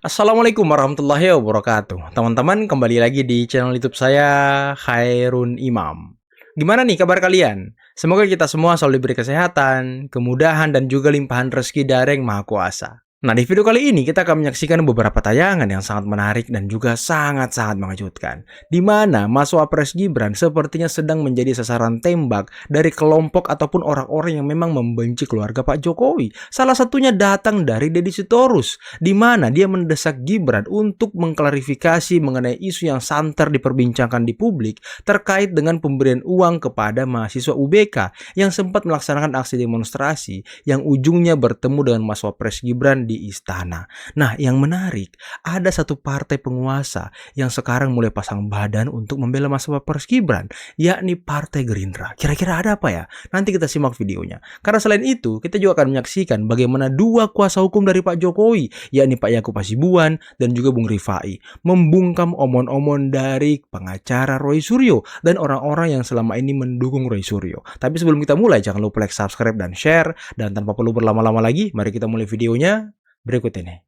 Assalamualaikum warahmatullahi wabarakatuh. Teman-teman, kembali lagi di channel YouTube saya, Khairun Imam. Gimana nih kabar kalian? Semoga kita semua selalu diberi kesehatan, kemudahan, dan juga limpahan rezeki dari Yang Maha Kuasa. Nah, di video kali ini kita akan menyaksikan beberapa tayangan yang sangat menarik dan juga sangat-sangat mengejutkan. Di mana Mas Wapres Gibran sepertinya sedang menjadi sasaran tembak dari kelompok ataupun orang-orang yang memang membenci keluarga Pak Jokowi. Salah satunya datang dari Deddy Sitorus, di mana dia mendesak Gibran untuk mengklarifikasi mengenai isu yang santer diperbincangkan di publik terkait dengan pemberian uang kepada mahasiswa UBK yang sempat melaksanakan aksi demonstrasi yang ujungnya bertemu dengan Mas Wapres Gibran di istana. Nah, yang menarik, ada satu partai penguasa yang sekarang mulai pasang badan untuk membela Mas Wapres Gibran, yakni Partai Gerindra. Kira-kira ada apa ya? Nanti kita simak videonya. Karena selain itu, kita juga akan menyaksikan bagaimana dua kuasa hukum dari Pak Jokowi, yakni Pak Yakub Hasibuan dan juga Bung Rifai, membungkam omon-omon dari pengacara Roy Suryo dan orang-orang yang selama ini mendukung Roy Suryo. Tapi sebelum kita mulai, jangan lupa like, subscribe, dan share. Dan tanpa perlu berlama-lama lagi, mari kita mulai videonya berikut ini.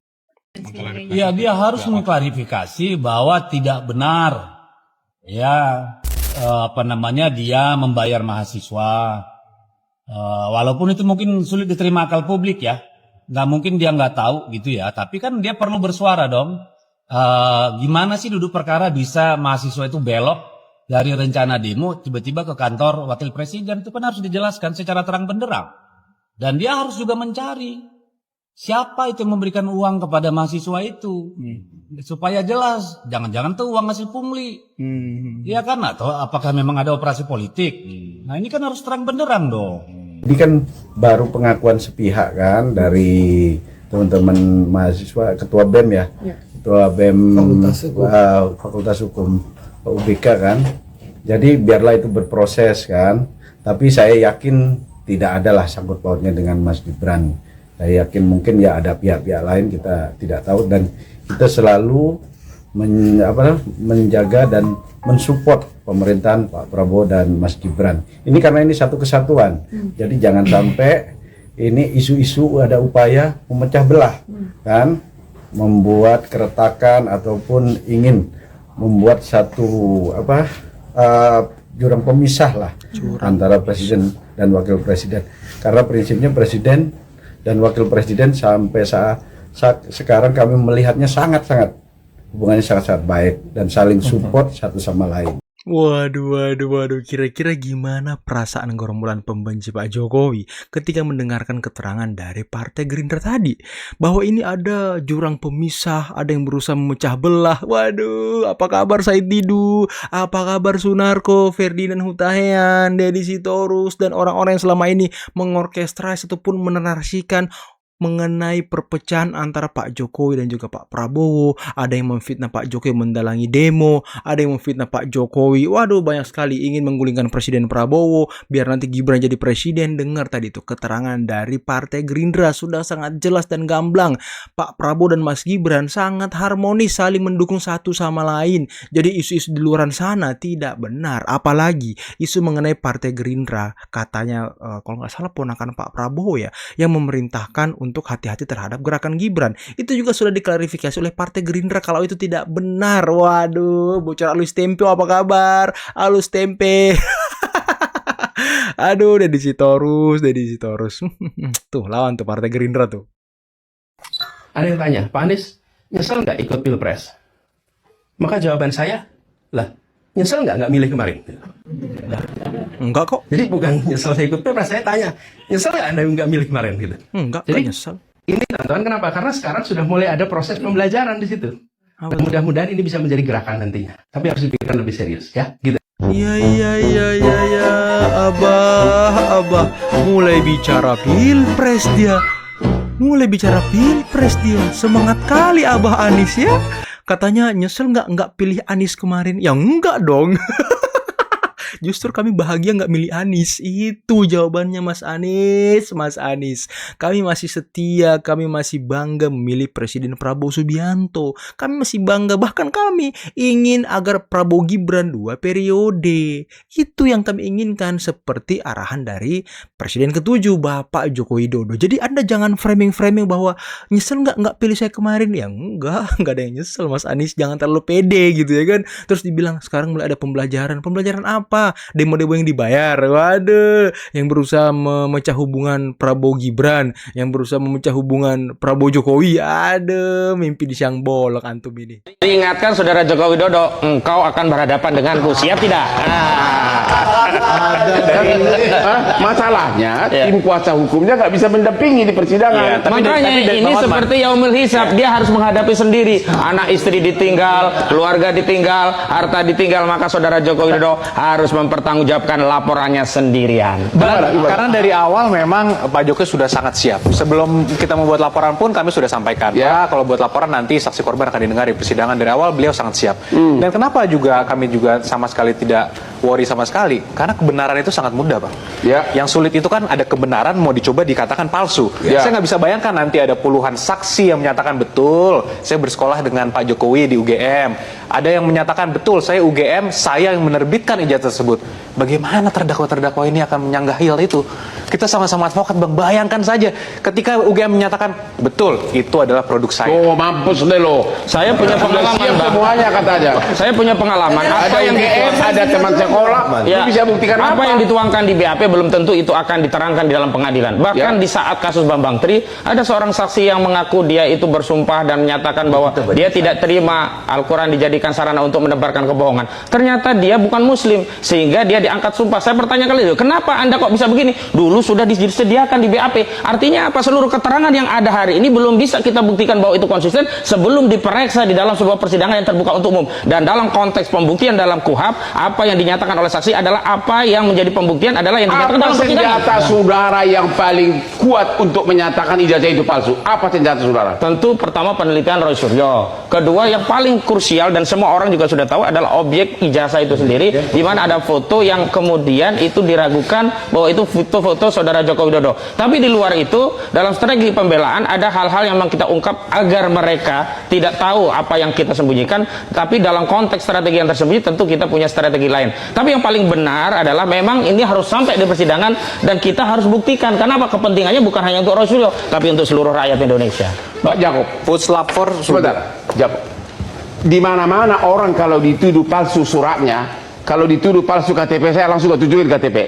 Ya, dia harus mengklarifikasi bahwa tidak benar, ya dia membayar mahasiswa, walaupun itu mungkin sulit diterima akal publik ya, nggak mungkin dia nggak tahu gitu ya. Tapi kan dia perlu bersuara dong. Gimana sih duduk perkara bisa mahasiswa itu belok dari rencana demo tiba-tiba ke kantor wakil presiden, itu kan harus dijelaskan secara terang benderang. Dan dia harus juga mencari siapa itu yang memberikan uang kepada mahasiswa itu, supaya jelas. Jangan-jangan tuh uang hasil pungli, ya kan? Atau apakah memang ada operasi politik? Nah, ini kan harus terang benderang dong. Ini kan baru pengakuan sepihak kan dari teman-teman mahasiswa, ketua BEM ya. Ketua BEM Fakultas Hukum UBK kan. Jadi biarlah itu berproses kan. Tapi saya yakin tidak adalah sangkut pautnya dengan Mas Gibran. Saya yakin mungkin ya ada pihak-pihak lain, kita tidak tahu, dan kita selalu menjaga dan mensupport pemerintahan Pak Prabowo dan Mas Gibran. Ini karena ini satu kesatuan. Jadi jangan sampai ini isu-isu ada upaya memecah belah kan, membuat keretakan ataupun ingin membuat satu jurang pemisah lah antara presiden dan wakil presiden. Karena prinsipnya presiden dan wakil presiden sampai saat sekarang kami melihatnya hubungannya sangat baik dan saling support satu sama lain. Waduh, kira-kira gimana perasaan gerombolan pembenci Pak Jokowi ketika mendengarkan keterangan dari Partai Gerindra tadi? Bahwa ini ada jurang pemisah, ada yang berusaha memecah belah. Waduh, apa kabar Said Didu? Apa kabar Sunarko, Ferdinand Hutahian, Deddy Sitorus, dan orang-orang yang selama ini mengorkestrasi ataupun menarasikan mengenai perpecahan antara Pak Jokowi dan juga Pak Prabowo. Ada yang memfitnah Pak Jokowi mendalangi demo, ada yang memfitnah Pak Jokowi, waduh banyak sekali, ingin menggulingkan Presiden Prabowo biar nanti Gibran jadi presiden. Dengar tadi tuh keterangan dari Partai Gerindra, sudah sangat jelas dan gamblang. Pak Prabowo dan Mas Gibran sangat harmonis, saling mendukung satu sama lain. Jadi isu-isu di luar sana tidak benar. Apalagi isu mengenai Partai Gerindra, katanya kalau nggak salah ponakan Pak Prabowo ya, yang memerintahkan untuk hati-hati terhadap gerakan Gibran. Itu juga sudah diklarifikasi oleh Partai Gerindra kalau itu tidak benar. Waduh, bocor alus tempe, apa kabar? Alus tempe. Aduh, Deddy Sitorus. Tuh, lawan tuh Partai Gerindra tuh. Ada yang tanya, Pak Anies nyesel nggak ikut Pilpres? Maka jawaban saya, lah nyesel nggak milih kemarin? Enggak kok. Jadi bukan nyesel saya ikut Pilpres, saya tanya, nyesel nggak Anda nggak milih kemarin gitu? Enggak, jadi nyesel. Ini teman-teman kenapa? Karena sekarang sudah mulai ada proses pembelajaran di situ. Dan mudah-mudahan ini bisa menjadi gerakan nantinya. Tapi harus dipikirkan lebih serius ya, gitu. Iya, Abah. Mulai bicara Pilpres dia. Semangat kali Abah Anies ya. Katanya nyesel nggak pilih Anies kemarin. Ya enggak dong. Justru kami bahagia nggak milih Anies. Itu jawabannya Mas Anies. Mas Anies. Kami masih setia, kami masih bangga memilih Presiden Prabowo Subianto. Kami masih bangga, bahkan kami ingin agar Prabowo Gibran 2 periode. Itu yang kami inginkan, seperti arahan dari Presiden ke-7 Bapak Joko Widodo. Jadi Anda jangan framing-framing bahwa nyesel nggak pilih saya kemarin. Ya enggak ada yang nyesel Mas Anies. Jangan terlalu pede gitu ya kan. Terus dibilang sekarang mulai ada pembelajaran. Pembelajaran apa? Demo-demo yang dibayar. Waduh, yang berusaha memecah hubungan Prabowo Gibran, yang berusaha memecah hubungan Prabowo Jokowi. Aduh, mimpi di siang bolong antum ini. Diingatkan Saudara Joko Widodo, engkau akan berhadapan denganku. Siap tidak? Masalahnya tim kuasa hukumnya nggak bisa mendampingi di persidangan. Makanya ini seperti yaumul hisab, dia harus menghadapi sendiri. Anak istri ditinggal, keluarga ditinggal, harta ditinggal, maka Saudara Joko Widodo harus mempertanggungjawabkan laporannya sendirian. Karena dari awal memang Pak Jokowi sudah sangat siap. Sebelum kita membuat laporan pun kami sudah sampaikan, Pak, kalau buat laporan nanti saksi korban akan didengar di persidangan. Dari awal beliau sangat siap. Dan kenapa juga kami juga sama sekali tidak worry sama sekali? Karena kebenaran itu sangat mudah, Pak. Yang sulit itu kan ada kebenaran mau dicoba dikatakan palsu. Saya nggak bisa bayangkan nanti ada puluhan saksi yang menyatakan betul saya bersekolah dengan Pak Jokowi di UGM. Ada yang menyatakan betul saya UGM, saya yang menerbitkan ijazah tersebut. Bagaimana terdakwa-terdakwa ini akan menyanggah hal itu? Kita sama-sama advokat, Bang. Bayangkan saja ketika UGM menyatakan betul itu adalah produk saya. Oh, mampus deh lo. Saya punya pengalaman, Siap Bang. semuanya katanya. Saya punya pengalaman. Ada yang UGM, ada teman sekolah. Lu bisa buktikan apa? Apa yang dituangkan di BAP belum tentu itu akan diterangkan di dalam pengadilan. Bahkan di saat kasus Bambang Tri, ada seorang saksi yang mengaku dia itu bersumpah dan menyatakan bahwa dia tidak terima Al-Quran dijadikan sarana untuk menebarkan kebohongan. Ternyata dia bukan Muslim, sehingga dia diangkat sumpah. Saya bertanya kali itu, kenapa Anda kok bisa begini? Dulu sudah disediakan di BAP. Artinya apa? Seluruh keterangan yang ada hari ini belum bisa kita buktikan bahwa itu konsisten sebelum diperiksa di dalam sebuah persidangan yang terbuka untuk umum. Dan dalam konteks pembuktian dalam KUHAP, apa yang dinyatakan oleh saksi adalah apa yang menjadi pembuktian adalah yang dinyatakan dalam persidangan. Senjata saudara yang paling kuat untuk menyatakan ijazah itu palsu? Apa senjata saudara? Tentu pertama penelitian Roy Suryo. Kedua yang paling krusial dan semua orang juga sudah tahu adalah objek ijazah itu sendiri, di mana ada foto yang kemudian itu diragukan bahwa itu foto-foto Saudara Joko Widodo. Tapi di luar itu dalam strategi pembelaan ada hal-hal yang memang kita ungkap agar mereka tidak tahu apa yang kita sembunyikan. Tapi dalam konteks strategi yang tersembunyi tentu kita punya strategi lain. Tapi yang paling benar adalah memang ini harus sampai di persidangan dan kita harus buktikan. Kenapa? Kepentingannya bukan hanya untuk Roy Suryo, tapi untuk seluruh rakyat Indonesia. Pak Jakob, Puslapor sebentar. Jakob. Di mana-mana orang kalau dituduh palsu suratnya, kalau dituduh palsu KTP, saya langsung tunjukin KTP.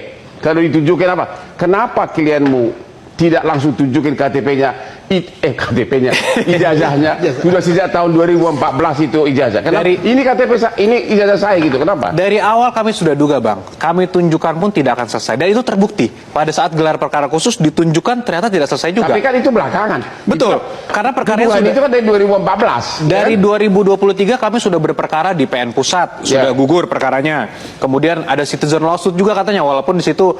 Kalau ditunjukin apa? Kenapa klienmu tidak langsung tunjukin KTP-nya? KTP-nya, ijazahnya sudah sejak tahun 2014 itu ijazah. Kenapa? Ini KTP ini ijazah saya gitu. Kenapa? Dari awal kami sudah duga, Bang. Kami tunjukkan pun tidak akan selesai. Dan itu terbukti. Pada saat gelar perkara khusus ditunjukkan ternyata tidak selesai juga. Tapi kan itu belakangan. Betul. Karena perkaranya sudah itu kan dari 2014. Dari 2023 kami sudah berperkara di PN Pusat, sudah gugur perkaranya. Kemudian ada citizen lawsuit juga katanya, walaupun di situ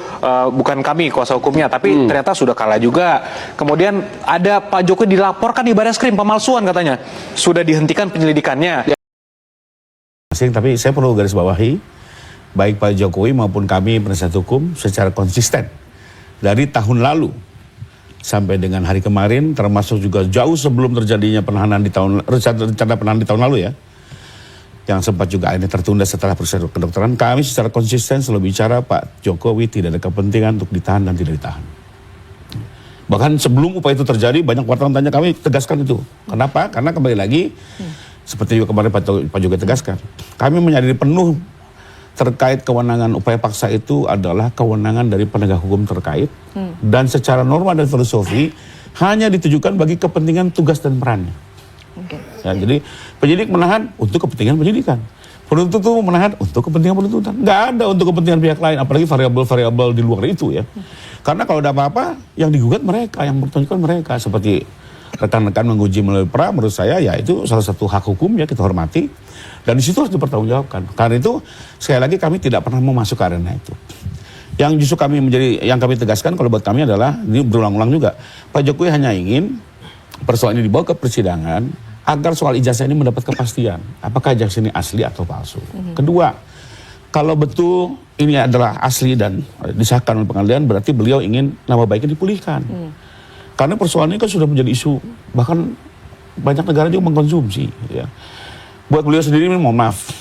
bukan kami kuasa hukumnya, tapi ternyata sudah kalah juga. Kemudian ada Pak Jokowi dilaporkan di Barreskrim pemalsuan katanya, sudah dihentikan penyelidikannya. Tapi saya perlu garis bawahi, baik Pak Jokowi maupun kami penasihat hukum secara konsisten dari tahun lalu sampai dengan hari kemarin, termasuk juga jauh sebelum terjadinya penahanan di rencana penahanan di tahun lalu ya, yang sempat juga ini tertunda setelah proses kedokteran. Kami secara konsisten selalu bicara Pak Jokowi tidak ada kepentingan untuk ditahan dan tidak ditahan. Bahkan sebelum upaya itu terjadi, banyak wartawan tanya, kami tegaskan itu. Kenapa? Karena kembali lagi, seperti juga kemarin Pak Jokowi tegaskan, kami menyadari penuh terkait kewenangan upaya paksa itu adalah kewenangan dari penegak hukum terkait, dan secara norma dan filosofi hanya ditujukan bagi kepentingan tugas dan perannya. Ya, jadi penyidik menahan untuk kepentingan penyidikan, penuntut itu menahan untuk kepentingan penuntutan. Nggak ada untuk kepentingan pihak lain, apalagi variabel-variabel di luar itu ya. Karena kalau ada apa-apa, yang digugat mereka, yang bertunjukkan mereka. Seperti rekan-rekan menguji melalui pra, menurut saya ya itu salah satu hak hukum ya, kita hormati. Dan di situ harus dipertanggungjawabkan. Karena itu sekali lagi kami tidak pernah mau masuk ke arena itu. Yang justru kami yang kami tegaskan kalau buat kami adalah, ini berulang-ulang juga, Pak Jokowi hanya ingin persoalan ini dibawa ke persidangan agar soal ijazah ini mendapat kepastian. Apakah ijazah ini asli atau palsu. Kedua, kalau betul ini adalah asli dan disahkan oleh pengadilan, berarti beliau ingin nama baiknya dipulihkan. Karena persoalan ini kan sudah menjadi isu, bahkan banyak negara juga mengkonsumsi. Ya. Buat beliau sendiri, mohon maaf,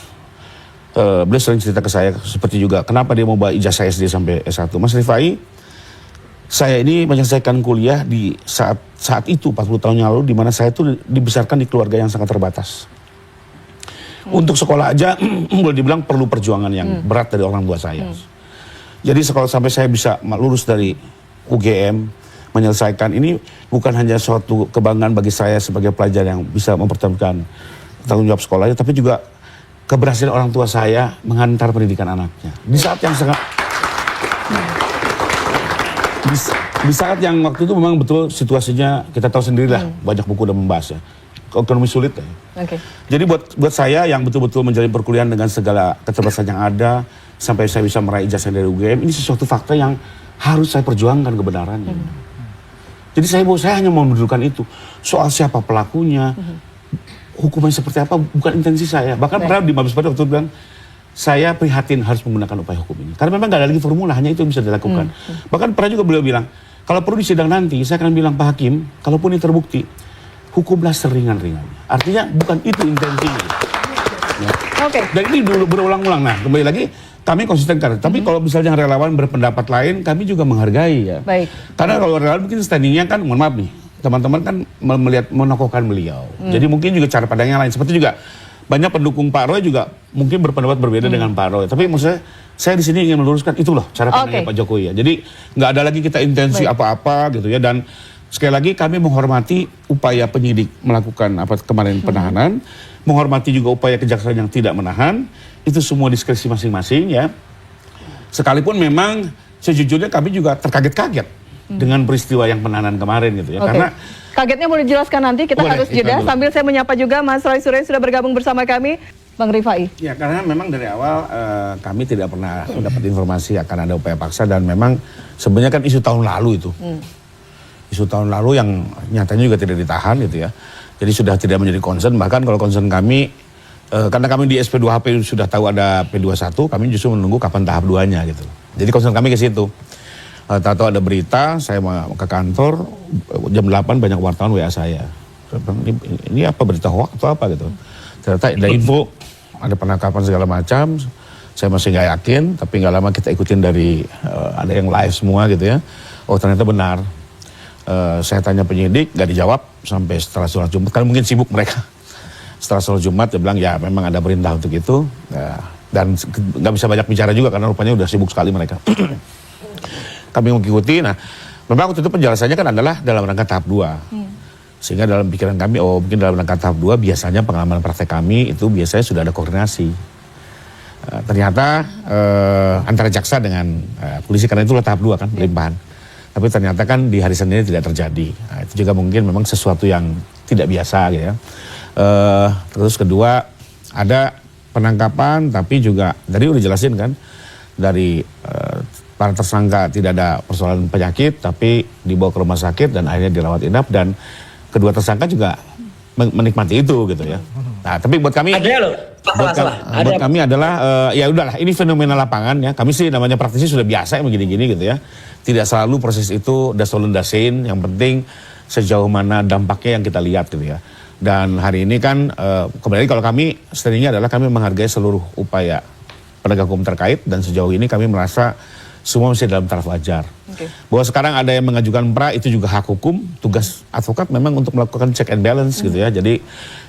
beliau sering cerita ke saya seperti juga kenapa dia mau bawa ijazah SD sampai S1. Mas Rifai, saya ini menyelesaikan kuliah di saat itu 40 tahun yang lalu, di mana saya itu dibesarkan di keluarga yang sangat terbatas. Untuk sekolah aja boleh dibilang perlu perjuangan yang berat dari orang tua saya. Jadi sekolah sampai saya bisa lulus dari UGM, menyelesaikan ini bukan hanya suatu kebanggaan bagi saya sebagai pelajar yang bisa mempertahankan tanggung jawab sekolahnya, tapi juga keberhasilan orang tua saya menghantar pendidikan anaknya. Di saat yang sangat di saat yang waktu itu memang betul situasinya kita tahu sendirilah, banyak buku udah membahas ya. Ekonomi sulit ya. Jadi buat saya yang betul-betul menjalani perkuliahan dengan segala keterbatasan yang ada sampai saya bisa meraih ijazah dari UGM, ini sesuatu fakta yang harus saya perjuangkan kebenarannya. Jadi saya hanya mau mendudukan itu. Soal siapa pelakunya, hukuman seperti apa, bukan intensi saya. Bahkan pernah di Mabes Polri waktu itu bilang, saya prihatin harus menggunakan upaya hukum ini. Karena memang nggak ada lagi formula, hanya itu yang bisa dilakukan. Bahkan pernah juga beliau bilang, kalau perlu di sidang nanti, saya akan bilang Pak Hakim, kalaupun ini terbukti, hukumlah seringan-ringannya. Artinya bukan itu intensinya. Ya. Dan ini dulu berulang-ulang. Nah, kembali lagi, kami konsisten karena. Tapi kalau misalnya relawan berpendapat lain, kami juga menghargai ya. Karena kalau relawan mungkin standingnya kan, mohon maaf nih, teman-teman kan melihat menokohkan beliau. Jadi mungkin juga cara pandangnya lain. Seperti juga banyak pendukung Pak Roy juga mungkin berpendapat berbeda dengan Pak Roy. Tapi maksudnya saya di sini ingin meluruskan itu loh cara pandangnya Pak Jokowi ya. Jadi nggak ada lagi kita intensi apa-apa gitu ya. Dan sekali lagi kami menghormati upaya penyidik melakukan kemarin penahanan, menghormati juga upaya kejaksaan yang tidak menahan, itu semua diskresi masing-masing ya. Sekalipun memang sejujurnya kami juga terkaget-kaget dengan peristiwa yang penahanan kemarin gitu ya. Karena kagetnya boleh dijelaskan nanti, kita harus jeda sambil saya menyapa juga Mas Roy Suryo sudah bergabung bersama kami. Bang Rifai. Ya, karena memang dari awal kami tidak pernah mendapat informasi akan ada upaya paksa dan memang sebenarnya kan isu tahun lalu itu. Isu tahun lalu yang nyatanya juga tidak ditahan gitu ya. Jadi sudah tidak menjadi concern, bahkan kalau concern kami karena kami di SP2HP sudah tahu ada P21, kami justru menunggu kapan tahap 2-nya gitu. Jadi concern kami ke situ. Tahu ada berita, saya mau ke kantor, jam 8 banyak wartawan WA saya. Ini apa berita hoax atau apa gitu. Ternyata ada info, ada penangkapan segala macam, saya masih nggak yakin, tapi nggak lama kita ikutin dari, ada yang live semua gitu ya. Oh ternyata benar. Saya tanya penyidik, nggak dijawab sampai setelah sholat Jumat, karena mungkin sibuk mereka. Setelah sholat Jumat dia bilang ya memang ada perintah untuk itu, dan nggak bisa banyak bicara juga karena rupanya udah sibuk sekali mereka. Kami mengikuti, nah memang waktu itu penjelasannya kan adalah dalam rangka tahap 2. Sehingga dalam pikiran kami, oh mungkin dalam rangka tahap 2 biasanya pengalaman praktek kami itu biasanya sudah ada koordinasi. Ternyata antara jaksa dengan polisi, karena itulah tahap 2 kan, pelimpahan. Tapi ternyata kan di hari Senin tidak terjadi. Nah, itu juga mungkin memang sesuatu yang tidak biasa gitu ya. Terus kedua, ada penangkapan tapi juga, tadi udah jelasin kan, dari para tersangka tidak ada persoalan penyakit tapi dibawa ke rumah sakit dan akhirnya dirawat inap, dan kedua tersangka juga menikmati itu gitu ya. Nah, tapi buat kami buat kami adalah ya udahlah, ini fenomena lapangan ya. Kami sih namanya praktisi sudah biasa yang begini-gini gitu ya. Tidak selalu proses itu dasolundasin, yang penting sejauh mana dampaknya yang kita lihat gitu ya. Dan hari ini kan kembali kalau kami seringnya adalah kami menghargai seluruh upaya penegak hukum terkait, dan sejauh ini kami merasa semua masih dalam taraf wajar. Bahwa sekarang ada yang mengajukan pra, itu juga hak hukum, tugas advokat memang untuk melakukan check and balance gitu ya. Jadi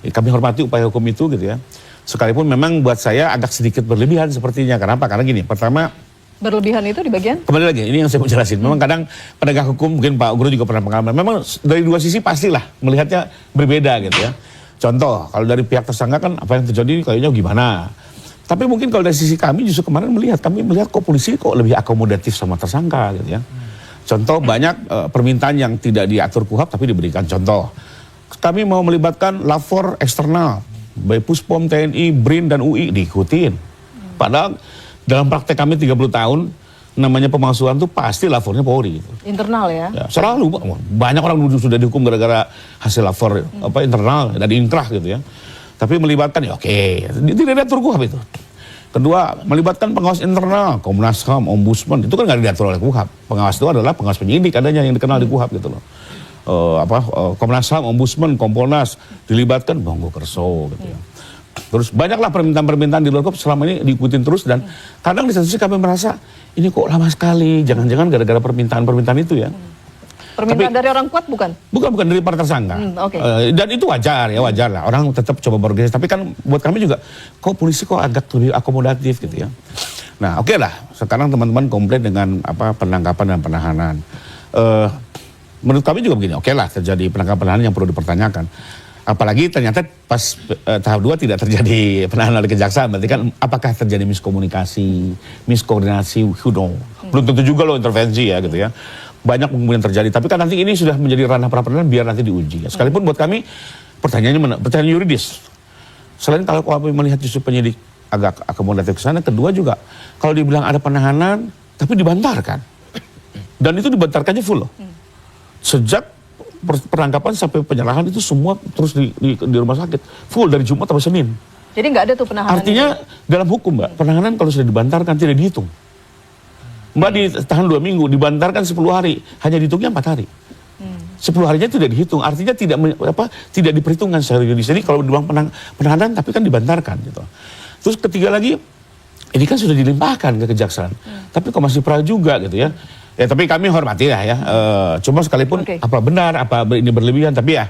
kami hormati upaya hukum itu gitu ya. Sekalipun memang buat saya agak sedikit berlebihan sepertinya. Kenapa? Karena gini, pertama, berlebihan itu di bagian? Kembali lagi, ini yang saya mau jelasin. Memang kadang penegak hukum, mungkin Pak Ugro juga pernah pengalaman, memang dari dua sisi pastilah melihatnya berbeda gitu ya. Contoh, kalau dari pihak tersangka kan apa yang terjadi kayaknya gimana. Tapi mungkin kalau dari sisi kami justru kemarin kami melihat kok polisi kok lebih akomodatif sama tersangka gitu ya. Contoh, banyak permintaan yang tidak diatur KUHAP tapi diberikan. Contoh, kami mau melibatkan lapor eksternal, baik Puspom, TNI, BRIN, dan UI, diikutin. Padahal dalam praktek kami 30 tahun, namanya pemalsuan tuh pasti lapornya Polri. Gitu. Internal ya? Selalu, banyak orang sudah dihukum gara-gara hasil lapor internal dan inkrah gitu ya. Tapi melibatkan ya oke, tidak ada atur KUHAP itu. Kedua, melibatkan pengawas internal, Komnas HAM, Ombudsman, itu kan nggak diatur oleh KUHP. Pengawas itu adalah pengawas penyidik adanya yang dikenal di KUHP gitu loh. Komnas HAM, Ombudsman, Kompolnas dilibatkan, monggo kerso gitu ya. Terus banyaklah permintaan-permintaan di luar KUHP selama ini diikutin terus, dan kadang di satu sisi kami merasa ini kok lama sekali, jangan-jangan gara-gara permintaan-permintaan itu ya. Permintaan dari orang kuat bukan? Bukan dari para tersangka. Oke. Dan itu wajar ya, wajar lah. Orang tetap coba berorganisasi. Tapi kan buat kami juga, kok polisi kok agak lebih akomodatif gitu ya. Nah oke lah, sekarang teman-teman komplain dengan penangkapan dan penahanan. Menurut kami juga begini, oke lah terjadi penangkapan penahanan yang perlu dipertanyakan. Apalagi ternyata pas tahap 2 tidak terjadi penahanan oleh kejaksaan. Berarti kan apakah terjadi miskomunikasi, miskoordinasi, belum tentu juga loh intervensi ya gitu ya. Banyak kemudian terjadi, tapi kan nanti ini sudah menjadi ranah pra peradilan, biar nanti diuji. Sekalipun buat kami pertanyaannya pertanyaan yuridis. Selain kalau kami melihat justru penyidik agak akomodatif ke sana, kedua juga kalau dibilang ada penahanan tapi dibantarkan. Dan itu dibantarkannya full loh. Sejak penangkapan sampai penyerahan itu semua terus di rumah sakit full dari Jumat sampai Senin. Jadi nggak ada tuh penahanan. Artinya dalam hukum Mbak, penahanan kalau sudah dibantarkan tidak dihitung. Mbak ditahan 2 minggu, dibantarkan 10 hari, hanya dihitungnya 4 hari. 10 harinya tidak dihitung, artinya tidak diperhitungkan secara yuridis. Jadi kalau dibilang penahanan, tapi kan dibantarkan gitu. Terus ketiga lagi, ini kan sudah dilimpahkan ke kejaksaan, tapi kok masih pra juga gitu ya. Ya tapi kami hormati lah ya. Cuma sekalipun apa benar, apa ini berlebihan, tapi ya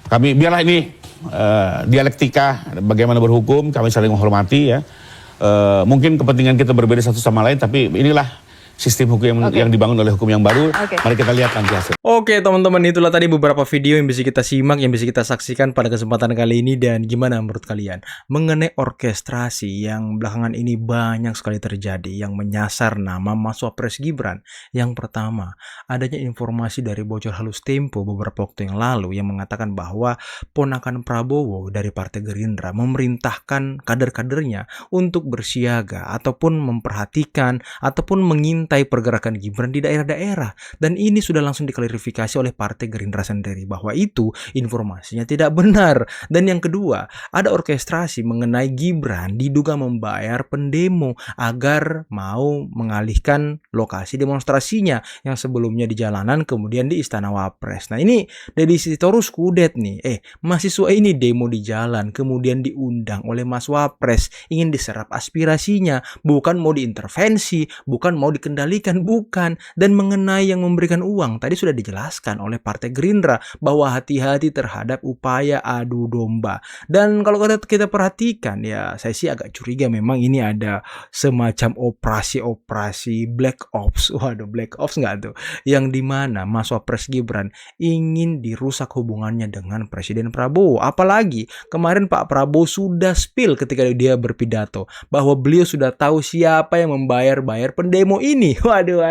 kami biarlah ini dialektika bagaimana berhukum, kami saling menghormati ya. Mungkin kepentingan kita berbeda satu sama lain, tapi inilah sistem hukum yang dibangun oleh hukum yang baru. Mari kita lihat nanti hasil. Oke teman-teman, itulah tadi beberapa video yang bisa kita simak, yang bisa kita saksikan pada kesempatan kali ini. Dan gimana menurut kalian mengenai orkestrasi yang belakangan ini banyak sekali terjadi, yang menyasar nama Mas Wapres Gibran? Yang pertama, adanya informasi dari bocor halus Tempo beberapa waktu yang lalu yang mengatakan bahwa ponakan Prabowo dari Partai Gerindra memerintahkan kader-kadernya untuk bersiaga ataupun memperhatikan ataupun mengintai pergerakan Gibran di daerah-daerah. Dan ini sudah langsung diklarifikasi oleh Partai Gerindra sendiri bahwa itu informasinya tidak benar. Dan yang kedua, ada orkestrasi mengenai Gibran diduga membayar pendemo agar mau mengalihkan lokasi demonstrasinya yang sebelumnya di jalanan kemudian di Istana Wapres. Nah ini dari Sitorus Kudet nih, mahasiswa ini demo di jalan kemudian diundang oleh Mas Wapres, ingin diserap aspirasinya, bukan mau diintervensi, bukan mau dikendalikan, bukan. Dan mengenai yang memberikan uang, tadi sudah dijelaskan oleh Partai Gerindra bahwa hati-hati terhadap upaya adu domba. Dan kalau kita perhatikan ya, saya sih agak curiga memang ini ada semacam operasi Black Ops. Waduh, Black Ops nggak tuh? Yang dimana Mas Wapres Gibran ingin dirusak hubungannya dengan Presiden Prabowo. Apalagi kemarin Pak Prabowo sudah spill ketika dia berpidato bahwa beliau sudah tahu siapa yang membayar pendemo ini. Waduh.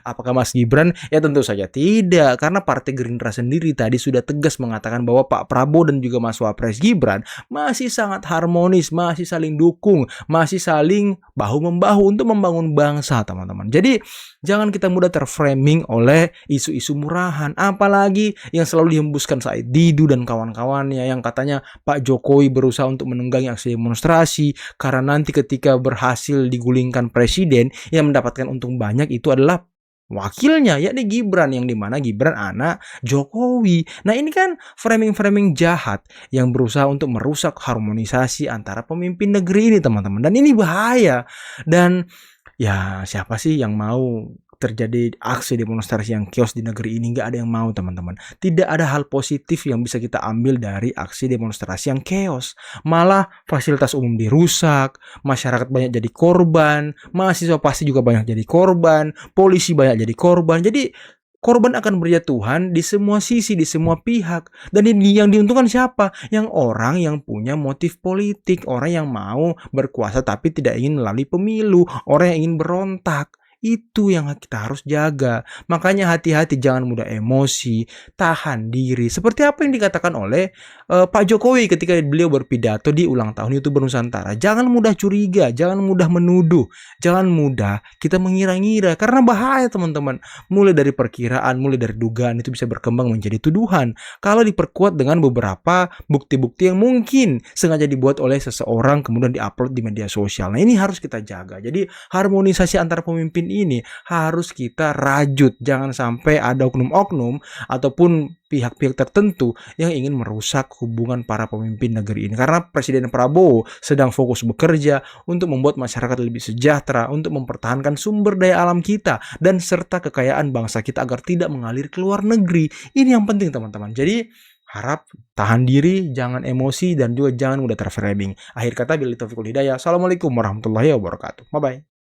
Apakah Mas Gibran? Ya tentu saja tidak, karena Partai Gerindra sendiri tadi sudah tegas mengatakan bahwa Pak Prabowo dan juga Mas Wapres Gibran masih sangat harmonis, masih saling dukung, masih saling bahu-membahu untuk membangun bangsa, teman-teman. Jadi jangan kita mudah terframing oleh isu-isu murahan, apalagi yang selalu dihembuskan Said Didu dan kawan-kawannya yang katanya Pak Jokowi berusaha untuk menunggangi aksi demonstrasi karena nanti ketika berhasil digulingkan presiden yang mendapatkan untung banyak itu adalah wakilnya, yakni Gibran, yang dimana Gibran anak Jokowi. Nah ini kan framing-framing jahat yang berusaha untuk merusak harmonisasi antara pemimpin negeri ini, teman-teman. Dan ini bahaya. Dan ya siapa sih yang mau terjadi aksi demonstrasi yang chaos di negeri ini? Nggak ada yang mau, teman-teman. Tidak ada hal positif yang bisa kita ambil dari aksi demonstrasi yang chaos. Malah fasilitas umum dirusak, masyarakat banyak jadi korban, mahasiswa pasti juga banyak jadi korban, polisi banyak jadi korban. Jadi korban akan berjatuhan di semua sisi, di semua pihak. Dan ini yang diuntungkan siapa? Yang orang yang punya motif politik, orang yang mau berkuasa tapi tidak ingin melalui pemilu, orang yang ingin berontak. Itu yang kita harus jaga. Makanya hati-hati, jangan mudah emosi, tahan diri. Seperti apa yang dikatakan oleh Pak Jokowi ketika beliau berpidato di ulang tahun YouTuber Nusantara. Jangan mudah curiga, jangan mudah menuduh, jangan mudah kita mengira-ngira, karena bahaya teman-teman. Mulai dari perkiraan, mulai dari dugaan itu bisa berkembang menjadi tuduhan. Kalau diperkuat dengan beberapa bukti-bukti yang mungkin sengaja dibuat oleh seseorang kemudian diupload di media sosial. Nah, ini harus kita jaga. Jadi harmonisasi antar pemimpin ini harus kita rajut. Jangan sampai ada oknum-oknum ataupun pihak-pihak tertentu yang ingin merusak hubungan para pemimpin negeri ini. Karena Presiden Prabowo sedang fokus bekerja untuk membuat masyarakat lebih sejahtera, untuk mempertahankan sumber daya alam kita, dan serta kekayaan bangsa kita agar tidak mengalir ke luar negeri. Ini yang penting teman-teman. Jadi harap tahan diri, jangan emosi, dan juga jangan mudah terframing. Akhir kata, billahi taufiq wal hidayah. Assalamualaikum warahmatullahi wabarakatuh. Bye-bye.